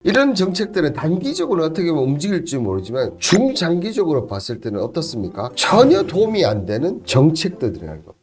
이런 정책들은 단기적으로 어떻게 보면 움직일지 모르지만 중장기적으로 봤을 때는 어떻습니까? 전혀 도움이 안 되는 정책들이라는 겁니다.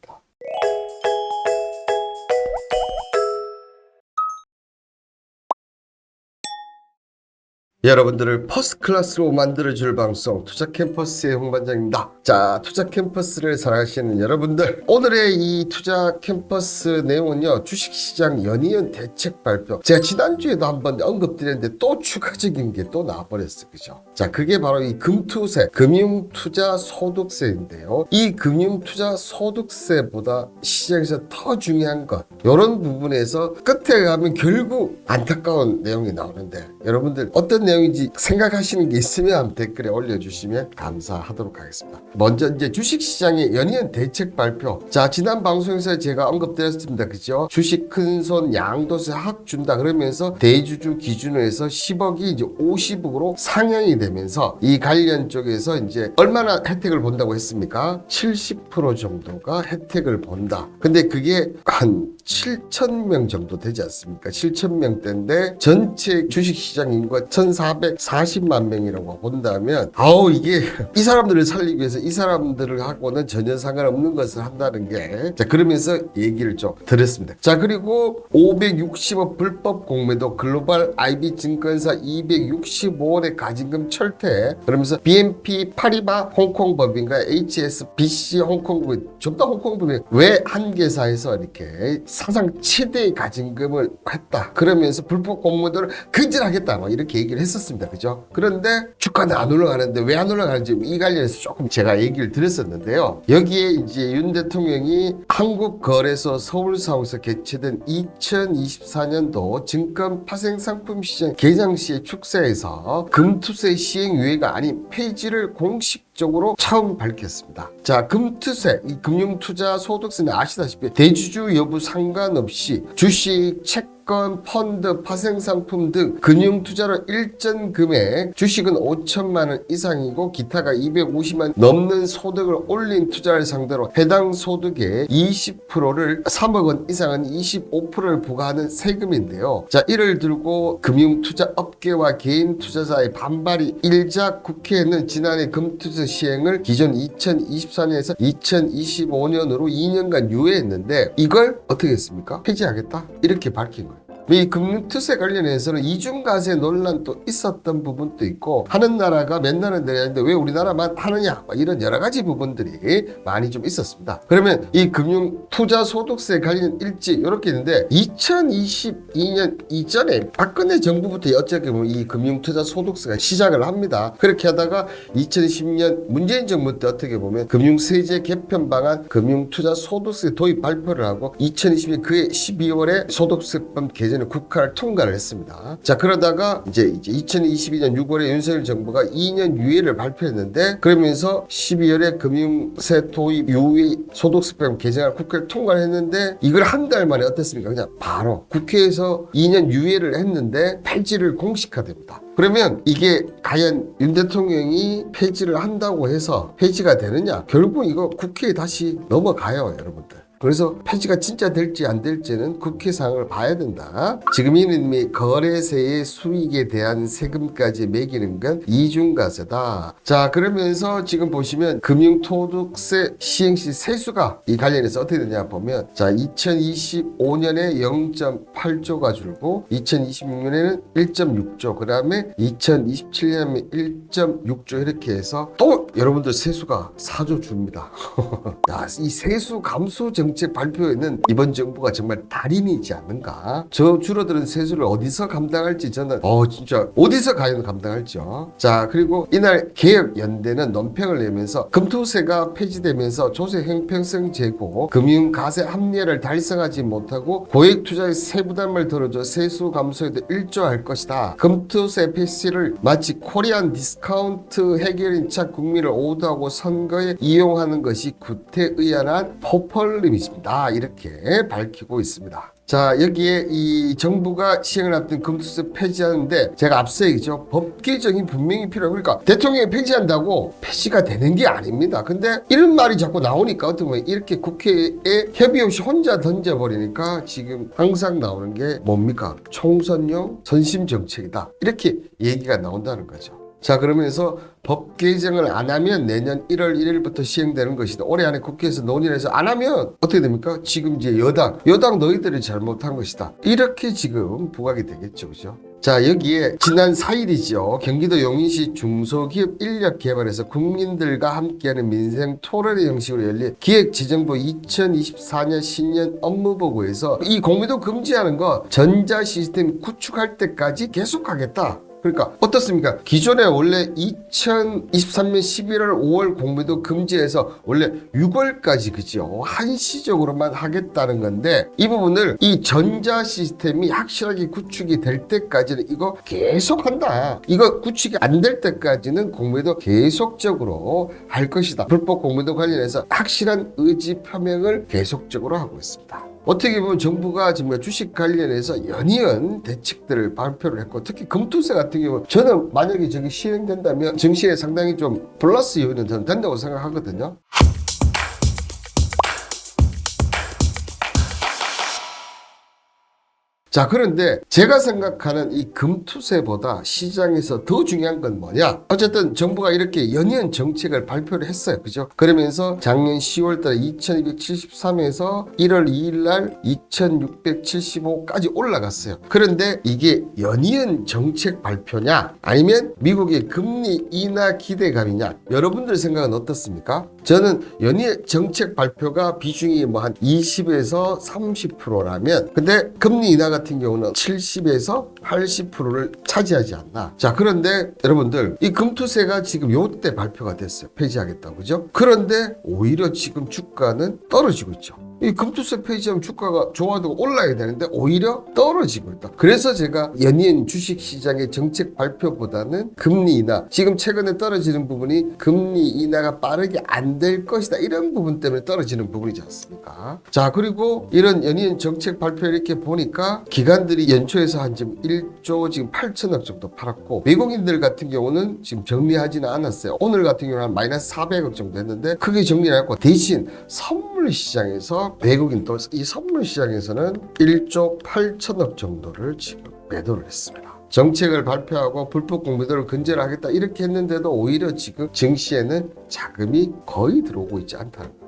여러분들을 퍼스트클래스로 만들어줄 방송 투자캠퍼스의 홍반장입니다. 자, 투자캠퍼스를 사랑하시는 여러분들, 오늘의 이 투자캠퍼스 내용은요, 주식시장 연이은 대책 발표. 제가 지난주에도 한번 언급드렸는데 또 추가적인 게 또 나와버렸어요. 그죠? 자, 그게 바로 이 금투세, 금융투자소득세인데요. 이 금융투자소득세보다 시장에서 더 중요한 것, 이런 부분에서 끝에 가면 결국 안타까운 내용이 나오는데, 여러분들 어떤 내용인지 생각하시는 게 있으면 댓글에 올려주시면 감사하도록 하겠습니다. 먼저 이제 주식시장의 연이은 대책 발표. 자, 지난 방송에서 제가 언급드렸습니다. 그죠? 주식 큰손 양도세 확 준다 그러면서 대주주 기준으로 해서 10억이 이제 50억으로 상향이 되면서 이 관련 쪽에서 이제 얼마나 혜택을 본다고 했습니까? 70% 정도가 혜택을 본다. 근데 그게 한 7,000명 정도 되지 않습니까? 7,000명대인데 전체 주식시장 인구가 1,440만 명이라고 본다면 이게 이 사람들을 살리기 위해서 이 사람들을 하고는 전혀 상관없는 것을 한다는 게, 자, 그러면서 얘기를 좀 드렸습니다. 자, 그리고 560억 불법 공매도 글로벌 IB 증권사 265원의 가진금 철퇴, 그러면서 BNP 파리바 홍콩법인과 HSBC 홍콩법인, 전부 다 홍콩법인 왜 한 개사에서 이렇게 사상 최대의 가진금을 했다. 그러면서 불법 공매도를 근절하겠다. 이렇게 얘기를 했었습니다. 그죠? 그런데 주가는 안 올라가는데 왜 안 올라가는지 이 관련해서 조금 제가 얘기를 드렸었는데요. 여기에 이제 윤 대통령이 한국거래소 서울사무소 개최된 2024년도 증권 파생상품 시장 개장 시의 축사에서 금투세 시행 유예가 아닌 폐지를 공식적으로 처음 밝혔습니다. 자, 금투세, 이 금융투자소득세는 아시다시피 대주주 여부 상관없이 주식, 채권, 펀드, 파생상품 등 금융투자로 일정 금액, 주식은 5천만 원 이상이고 기타가 250만 넘는 소득을 올린 투자를 상대로 해당 소득의 20%를 3억 원 이상은 25%를 부과하는 세금인데요. 자, 이를 들고 금융투자업계와 개인 투자자의 반발이 일자 국회에는 지난해 금투자 시행을 기존 2024년에서 2025년으로 2년간 유예했는데 이걸 어떻게 했습니까? 폐지하겠다? 이렇게 밝힌 거예요. 이 금융투세 관련해서는 이중과세 논란도 있었던 부분도 있고, 하는 나라가 맨날은 내는데 왜 우리나라만 하느냐, 이런 여러 가지 부분들이 많이 좀 있었습니다. 그러면 이 금융투자소득세 관련 일지 이렇게 있는데 2022년 이전에 박근혜 정부부터 어떻게 보면 이 금융투자소득세가 시작을 합니다. 그렇게 하다가 2020년 문재인 정부 때 어떻게 보면 금융세제 개편 방안 금융투자소득세 도입 발표를 하고 2020년 그해 12월에 소득세법 개정 국회를 통과를 했습니다. 자, 그러다가 이제 2022년 6월에 윤석열 정부가 2년 유예를 발표했는데, 그러면서 12월에 금융세 도입 유예 소득세법 개정을 국회를 통과를 했는데 이걸 한 달 만에 어땠습니까? 그냥 바로 국회에서 2년 유예를 했는데 폐지를 공식화됩니다. 그러면 이게 과연 윤 대통령이 폐지를 한다고 해서 폐지가 되느냐? 결국 이거 국회에 다시 넘어가요, 여러분들. 그래서 폐지가 진짜 될지 안 될지는 국회 상황을 봐야 된다. 지금 이미 거래세의 수익에 대한 세금까지 매기는 건 이중과세다. 자, 그러면서 지금 보시면 금융소득세 시행 시 세수가 이 관련해서 어떻게 되냐 보면, 자, 2025년에 0.8조가 줄고 2026년에는 1.6조, 그 다음에 2027년에 1.6조 이렇게 해서 또 여러분들 세수가 4조 줍니다. 야, 이 세수 감소 정책 발표에는 이번 정부가 정말 달인이지 않는가. 저 줄어드는 세수를 어디서 감당할지 저는 진짜 어디서 과연 감당할지요. 자, 그리고 이날 개혁연대는 논평을 내면서 금투세가 폐지되면서 조세 형평성 제고, 금융가세 합리화를 달성하지 못하고 고액 투자의 세부담을 덜어줘 세수 감소에도 일조할 것이다. 금투세 폐지를 마치 코리안 디스카운트 해결인 차 국민을 오도하고 선거에 이용하는 것이 구태의연한 포퓰리즘이다. 이렇게 밝히고 있습니다. 자, 여기에 이 정부가 시행을 앞둔 금투세 폐지하는데 제가 앞서 얘기죠. 법 개정이 분명히 필요해요. 그러니까 대통령이 폐지한다고 폐지가 되는 게 아닙니다. 근데 이런 말이 자꾸 나오니까 어떻게 보면 이렇게 국회에 협의 없이 혼자 던져버리니까 지금 항상 나오는 게 뭡니까? 총선용 선심 정책이다. 이렇게 얘기가 나온다는 거죠. 자, 그러면서 법 개정을 안 하면 내년 1월 1일부터 시행되는 것이다. 올해 안에 국회에서 논의를 해서 안 하면 어떻게 됩니까? 지금 이제 여당 너희들이 잘못한 것이다. 이렇게 지금 부각이 되겠죠. 그죠? 자, 여기에 지난 4일이죠. 경기도 용인시 중소기업 인력 개발에서 국민들과 함께하는 민생 토론회 형식으로 열린 기획재정부 2024년 신년 업무보고에서 이 공매도 금지하는 거 전자 시스템 구축할 때까지 계속하겠다. 그러니까 어떻습니까? 기존에 원래 2023년 11월 5월 공매도 금지해서 원래 6월까지 그죠? 한시적으로만 하겠다는 건데 이 부분을 이 전자 시스템이 확실하게 구축이 될 때까지는 이거 계속한다. 이거 구축이 안 될 때까지는 공매도 계속적으로 할 것이다. 불법 공매도 관련해서 확실한 의지 표명을 계속적으로 하고 있습니다. 어떻게 보면 정부가 지금 주식 관련해서 연이은 대책들을 발표를 했고 특히 금투세 같은 경우 저는 만약에 저게 시행된다면 증시에 상당히 좀 플러스 요인은 저는 된다고 생각하거든요. 자, 그런데 제가 생각하는 이 금투세보다 시장에서 더 중요한 건 뭐냐? 어쨌든 정부가 이렇게 연이은 정책을 발표를 했어요. 그죠? 그러면서 작년 10월 달에 2273에서 1월 2일 날 2675까지 올라갔어요. 그런데 이게 연이은 정책 발표냐? 아니면 미국의 금리 인하 기대감이냐? 여러분들 생각은 어떻습니까? 저는 연이은 정책 발표가 비중이 뭐 한 20에서 30%라면 근데 금리 인하 같은 경우는 70에서 80%를 차지하지 않나. 자, 그런데 여러분들 이 금투세가 지금 요때 발표가 됐어요. 폐지하겠다고. 그죠? 그런데 오히려 지금 주가는 떨어지고 있죠. 이 금투세 폐지하면 주가가 좋아도 올라야 되는데 오히려 떨어지고 있다. 그래서 제가 연이은 주식시장의 정책 발표보다는 금리 인하, 지금 최근에 떨어지는 부분이 금리 인하가 빠르게 안 될 것이다. 이런 부분 때문에 떨어지는 부분이지 않습니까? 자, 그리고 이런 연이은 정책 발표 이렇게 보니까 기관들이 연초에서 한 지금 1조 지금 8천억 정도 팔았고 외국인들 같은 경우는 지금 정리하지는 않았어요. 오늘 같은 경우는 한 마이너스 400억 정도 했는데 크게 정리를 했고 대신 선물 시장에서 외국인 또 이 선물 시장에서는 1조 8천억 정도를 지금 매도를 했습니다. 정책을 발표하고 불법 공매도를 근절을 하겠다 이렇게 했는데도 오히려 지금 증시에는 자금이 거의 들어오고 있지 않다는 겁니다.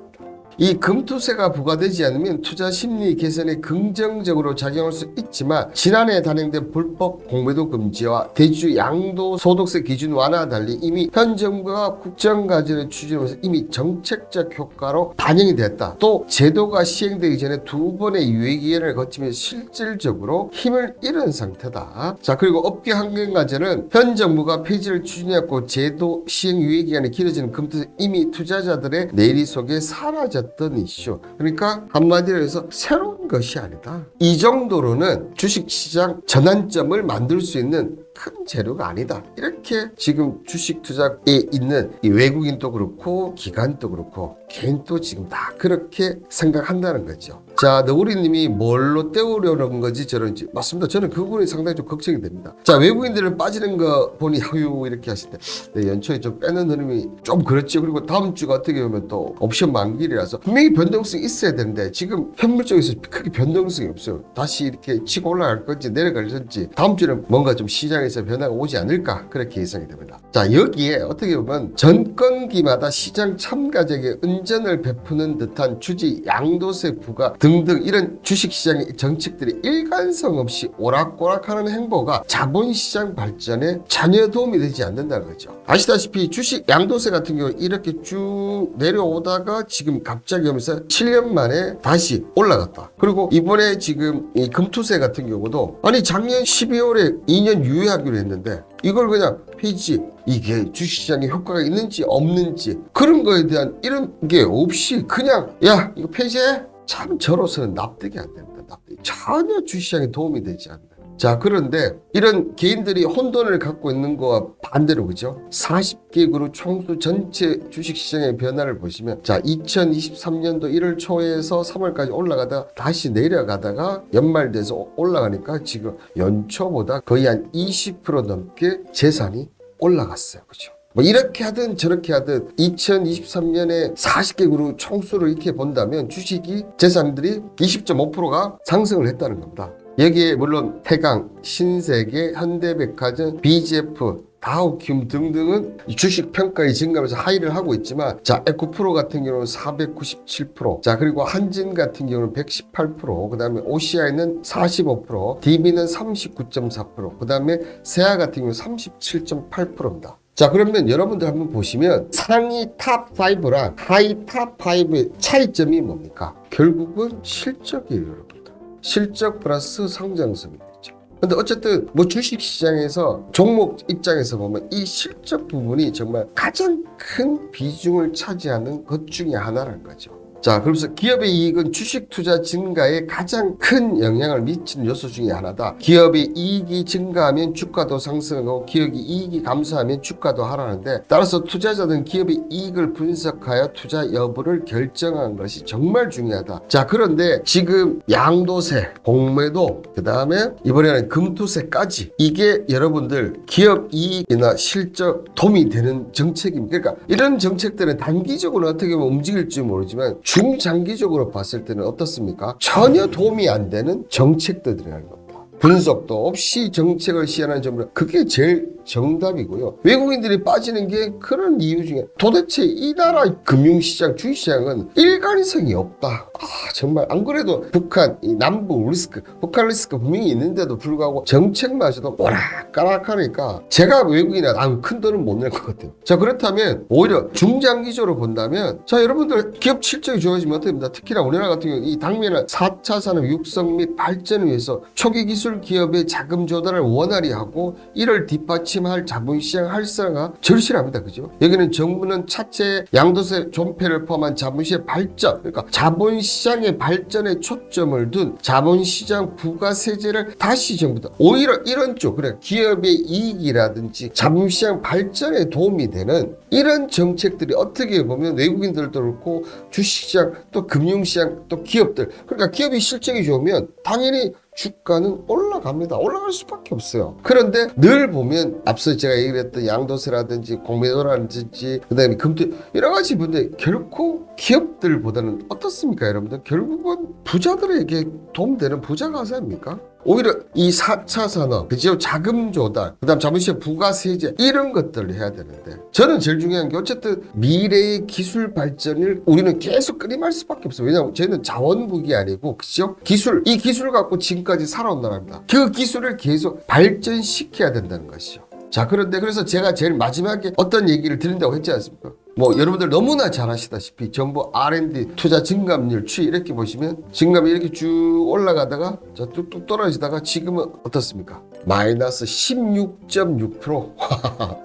이 금투세가 부과되지 않으면 투자 심리 개선에 긍정적으로 작용할 수 있지만 지난해 단행된 불법 공매도 금지와 대주 양도 소득세 기준 완화와 달리 이미 현 정부가 국정과제를 추진하면서 이미 정책적 효과로 반영이 됐다. 또 제도가 시행되기 전에 두 번의 유예기간을 거치면서 실질적으로 힘을 잃은 상태다. 자, 그리고 업계 환경과제는 현 정부가 폐지를 추진했고 제도 시행 유예기간이 길어지는 금투세 이미 투자자들의 내리 속에 사라졌던 이슈. 그러니까 한마디로 해서 새로운 것이 아니다. 이 정도로는 주식시장 전환점을 만들 수 있는 큰 재료가 아니다. 이렇게 지금 주식 투자에 있는 이 외국인도 그렇고 기관도 그렇고 개인도 지금 다 그렇게 생각한다는 거죠. 자, 너구리님이 뭘로 때우려는 건지 저런지 맞습니다. 저는 그 부분이 상당히 좀 걱정이 됩니다. 자, 외국인들을 빠지는 거 보니 허유 이렇게 하실 때 연초에 좀 빼는 흐름이 좀 그렇죠. 그리고 다음 주가 어떻게 보면 또 옵션 만기이라서 분명히 변동성이 있어야 되는데 지금 현물 쪽에서 크게 변동성이 없어요. 다시 이렇게 치고 올라갈 건지 내려갈 건지 다음 주는 뭔가 좀 시장에서 변화가 오지 않을까 그렇게 예상이 됩니다. 자, 여기에 어떻게 보면 정권기마다 시장 참가자에게 은전을 베푸는 듯한 주지 양도세 부과 등등 이런 주식시장의 정책들이 일관성 없이 오락가락하는 행보가 자본시장 발전에 전혀 도움이 되지 않는다는 거죠. 아시다시피 주식 양도세 같은 경우 이렇게 쭉 내려오다가 지금 갑자기 하면서 7년 만에 다시 올라갔다. 그리고 이번에 지금 이 금투세 같은 경우도 아니 작년 12월에 2년 유예하기로 했는데 이걸 그냥 폐지, 이게 주식시장에 효과가 있는지 없는지 그런 거에 대한 이런 게 없이 그냥 야 이거 폐지해? 참 저로서는 납득이 안 됩니다. 납득이 전혀 주식시장에 도움이 되지 않는 자, 그런데 이런 개인들이 혼돈을 갖고 있는 거와 반대로 그죠? 40개 그룹 총수 전체 주식시장의 변화를 보시면 자, 2023년도 1월 초에서 3월까지 올라가다가 다시 내려가다가 연말 돼서 올라가니까 지금 연초보다 거의 한 20% 넘게 재산이 올라갔어요. 그죠? 뭐 이렇게 하든 저렇게 하든 2023년에 40개 그룹 총수를 이렇게 본다면 주식이 재산들이 20.5%가 상승을 했다는 겁니다. 여기에 물론 태강, 신세계, 현대백화점, BGF, 다우큐 등등은 주식 평가의 증가하면서 하이를 하고 있지만 자, 에코프로 같은 경우는 497%, 자, 그리고 한진 같은 경우는 118%, 그 다음에 OCI는 45%, DB는 39.4%, 그 다음에 세아 같은 경우는 37.8%입니다. 자, 그러면 여러분들 한번 보시면 상위 탑5랑 하위 탑5의 차이점이 뭡니까? 결국은 실적이에요, 여러분들. 실적 플러스 성장성이겠죠. 근데 어쨌든 뭐 주식시장에서 종목 입장에서 보면 이 실적 부분이 정말 가장 큰 비중을 차지하는 것 중에 하나라는 거죠. 자, 그러면서 기업의 이익은 주식 투자 증가에 가장 큰 영향을 미치는 요소 중에 하나다. 기업의 이익이 증가하면 주가도 상승하고 기업의 이익이 감소하면 주가도 하락하는데, 따라서 투자자는 기업의 이익을 분석하여 투자 여부를 결정하는 것이 정말 중요하다. 자, 그런데 지금 양도세, 공매도, 그 다음에 이번에는 금투세까지 이게 여러분들 기업 이익이나 실적 도움이 되는 정책입니다. 그러니까 이런 정책들은 단기적으로 어떻게 보면 움직일지 모르지만 중장기적으로 봤을 때는 어떻습니까? 전혀 도움이 안 되는 정책들이라는 겁니다. 분석도 없이 정책을 시행하는 점으로 그게 제일 정답이고요. 외국인들이 빠지는 게 그런 이유 중에 도대체 이 나라 금융시장, 주식시장은 일관성이 없다. 정말 안 그래도 북한, 이 남북 리스크, 북한 리스크 분명히 있는데도 불구하고 정책마저도 오락가락하니까 제가 외국인이라 큰 돈은 못 낼 것 같아요. 자, 그렇다면 오히려 중장기적으로 본다면 자, 여러분들 기업 실적이 좋아지면 어떻게 됩니까? 특히나 우리나라 같은 경우 이 당면은 4차 산업 육성 및 발전을 위해서 초기 기술 기업의 자금 조달을 원활히 하고 이를 뒷받침할 자본시장 활성화가 절실합니다. 그죠? 여기는 정부는 차체 양도세 존폐를 포함한 자본시장 발전, 그러니까 자본시장의 발전에 초점을 둔 자본시장 부가세제를 다시 정부다. 오히려 이런 쪽, 그래, 기업의 이익이라든지 자본시장 발전에 도움이 되는 이런 정책들이 어떻게 보면 외국인들도 그렇고 주식시장 또 금융시장 또 기업들, 그러니까 기업이 실적이 좋으면 당연히 주가는 올라갑니다. 올라갈 수밖에 없어요. 그런데 늘 보면 앞서 제가 얘기를 했던 양도세라든지 공매도라든지 그다음에 금투 여러 가지 분들 결코 기업들보다는 어떻습니까, 여러분들? 결국은 부자들에게 도움되는 부자가 아닙니까? 오히려 이 4차 산업, 그죠? 자금 조달, 그 다음 자본시장 부가세제 이런 것들을 해야 되는데 저는 제일 중요한 게 어쨌든 미래의 기술 발전을 우리는 계속 끊임할 수밖에 없어요. 왜냐하면 저희는 자원국이 아니고, 그죠? 기술, 이 기술을 갖고 지금까지 살아온 나라입니다. 그 기술을 계속 발전시켜야 된다는 것이죠. 자, 그런데 그래서 제가 제일 마지막에 어떤 얘기를 드린다고 했지 않습니까? 뭐 여러분들 너무나 잘 아시다시피 정부 R&D 투자 증감률 추이 이렇게 보시면 증감이 이렇게 쭉 올라가다가 자, 뚝뚝 떨어지다가 지금은 어떻습니까? 마이너스 16.6%.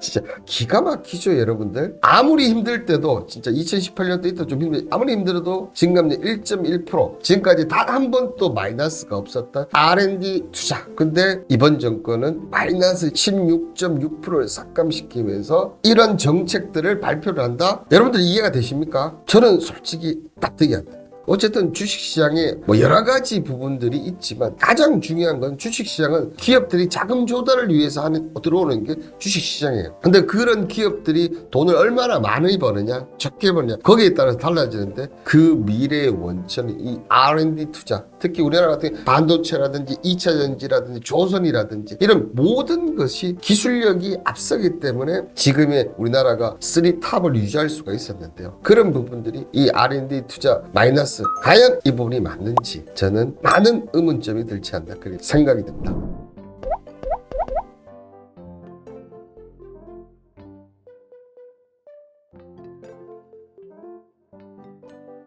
진짜 기가 막히죠, 여러분들. 아무리 힘들 때도 진짜 2018년도 이때 좀 힘들, 아무리 힘들어도 증감률 1.1%. 지금까지 단 한 번도 마이너스가 없었던 R&D 투자. 근데 이번 정권은 마이너스 16.6%를 삭감시키면서 이런 정책들을 발표를 한다. 여러분들 이해가 되십니까? 저는 솔직히 납득이 안 돼요. 어쨌든 주식시장에 뭐 여러 가지 부분들이 있지만 가장 중요한 건 주식시장은 기업들이 자금 조달을 위해서 들어오는 게 주식시장이에요. 근데 그런 기업들이 돈을 얼마나 많이 버느냐 적게 버느냐 거기에 따라서 달라지는데 그 미래의 원천이 이 R&D 투자, 특히 우리나라 같은 반도체라든지 2차 전지라든지 조선이라든지 이런 모든 것이 기술력이 앞서기 때문에 지금의 우리나라가 3탑을 유지할 수가 있었는데요. 그런 부분들이 이 R&D 투자 마이너스 과연 이 부분이 맞는지 저는 많은 의문점이 들지 않나 그렇게 생각이 듭니다.